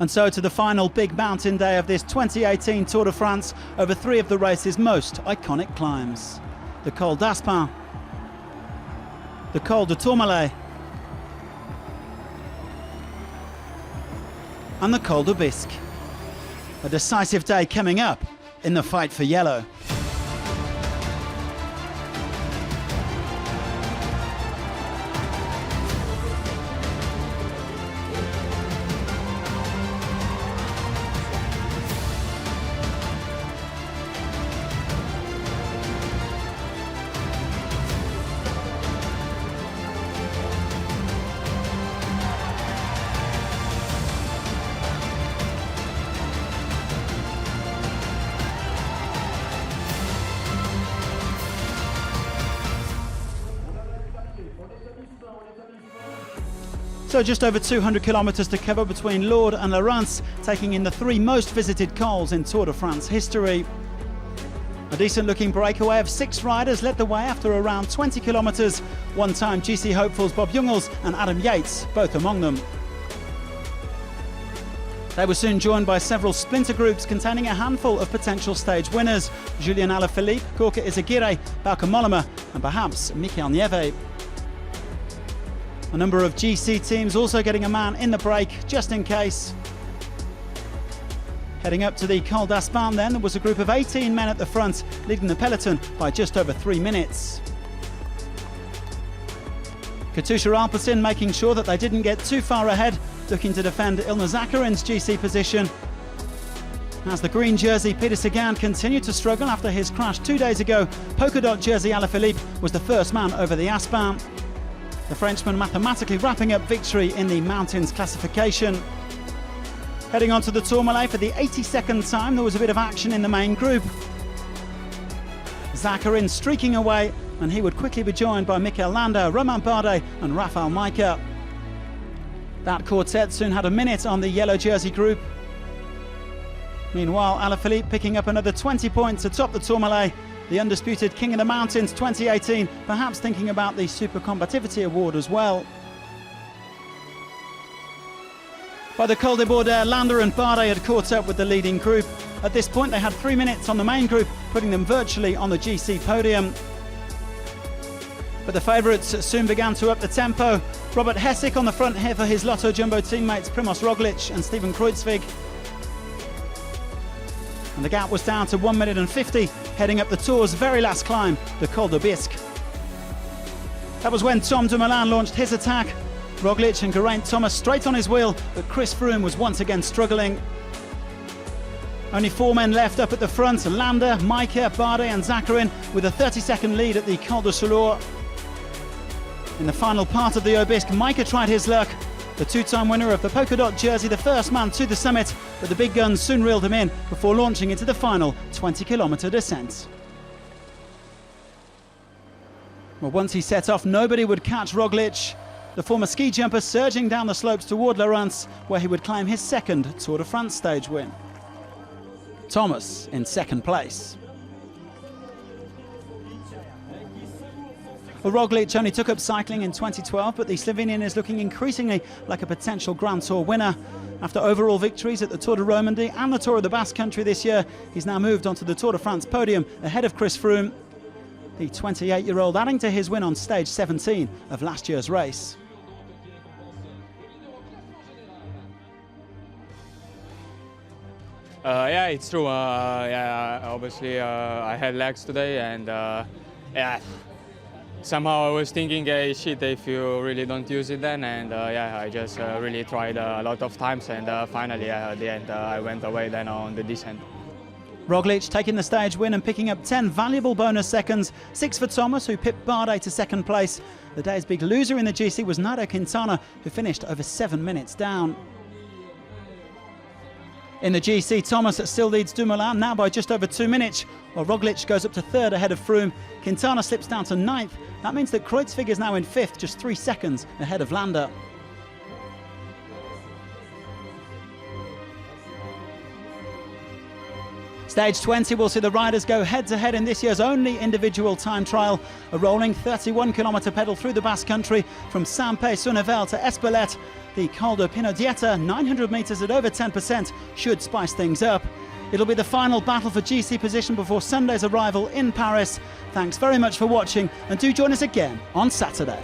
And so to the final big mountain day of this 2018 Tour de France, over 3 of the race's most iconic climbs. The Col d'Aspin, the Col de Tourmalet, and the Col de Bisque. A decisive day coming up in the fight for yellow. So just over 200 kilometres to cover between Lourdes and Lérins, taking in the 3 most visited cols in Tour de France history. A decent looking breakaway of 6 riders led the way after around 20 kilometres. One-time GC hopefuls Bob Jungels and Adam Yates, both among them. They were soon joined by several splinter groups containing a handful of potential stage winners: Julian Alaphilippe, Gorka Izagirre, Bauke Mollema and perhaps Mikel Nieve. A number of GC teams also getting a man in the break, just in case. Heading up to the Col d'Aspin then, there was a group of 18 men at the front, leading the peloton by just over 3 minutes. Katusha Alpecin making sure that they didn't get too far ahead, looking to defend Ilnur Zakarin's GC position. As the green jersey Peter Sagan continued to struggle after his crash 2 days ago, polka dot jersey Alaphilippe was the first man over the Aspin. The Frenchman mathematically wrapping up victory in the mountains classification. Heading on to the Tourmalet for the 82nd time, there was a bit of action in the main group. Zakarin streaking away, and he would quickly be joined by Mikel Landa, Romain Bardet and Rafał Majka. That quartet soon had a minute on the yellow jersey group. Meanwhile, Alaphilippe picking up another 20 points atop the Tourmalet. The undisputed King of the Mountains 2018, perhaps thinking about the Super Combativity Award as well. By the Col de Bourdais, Landa and Bardet had caught up with the leading group. At this point they had 3 minutes on the main group, putting them virtually on the GC podium. But the favourites soon began to up the tempo. Robert Hesick on the front here for his Lotto Jumbo teammates Primoz Roglic and Steven Kruijswijk. And the gap was down to 1 minute and 50, heading up the Tour's very last climb, the Col de Bisque. That was when Tom Dumoulin launched his attack. Roglic and Geraint Thomas straight on his wheel, but Chris Froome was once again struggling. Only 4 men left up at the front: Landa, Majka, Bardet and Zakarin, with a 30-second lead at the Col de Soulur. In the final part of the Obisque, Majka tried his luck. The 2-time winner of the polka dot jersey, the first man to the summit, but the big guns soon reeled him in before launching into the final 20-kilometre descent. Well, once he set off, nobody would catch Roglic. The former ski jumper surging down the slopes toward Lérins, where he would claim his 2nd Tour de France stage win. Thomas in 2nd place. Well, Roglic only took up cycling in 2012, but the Slovenian is looking increasingly like a potential Grand Tour winner. After overall victories at the Tour de Romandie and the Tour of the Basque Country this year, he's now moved onto the Tour de France podium ahead of Chris Froome, the 28-year-old adding to his win on stage 17 of last year's race. Yeah, it's true. Obviously I had legs today, and yeah. Somehow I was thinking, hey, shit, if you really don't use it then, and yeah, I just really tried a lot of times, and finally at the end I went away then on the descent. Roglic taking the stage win and picking up 10 valuable bonus seconds, 6 for Thomas, who pipped Bardet to 2nd place. The day's big loser in the GC was Nairo Quintana, who finished over 7 minutes down. In the GC, Thomas still leads Dumoulin, now by just over 2 minutes, while Roglic goes up to 3rd ahead of Froome. Quintana slips down to 9th. That means that Kruijswijk is now in 5th, just 3 seconds ahead of Landa. Stage 20 will see the riders go head-to-head in this year's only individual time trial, a rolling 31-kilometre pedal through the Basque Country from SAINT-PÉE-SUR-NIVELLE to ESPELETTE. The Col de Pinodieta, 900 metres at over 10%, should spice things up. It'll be the final battle for GC position before Sunday's arrival in Paris. Thanks very much for watching, and do join us again on Saturday.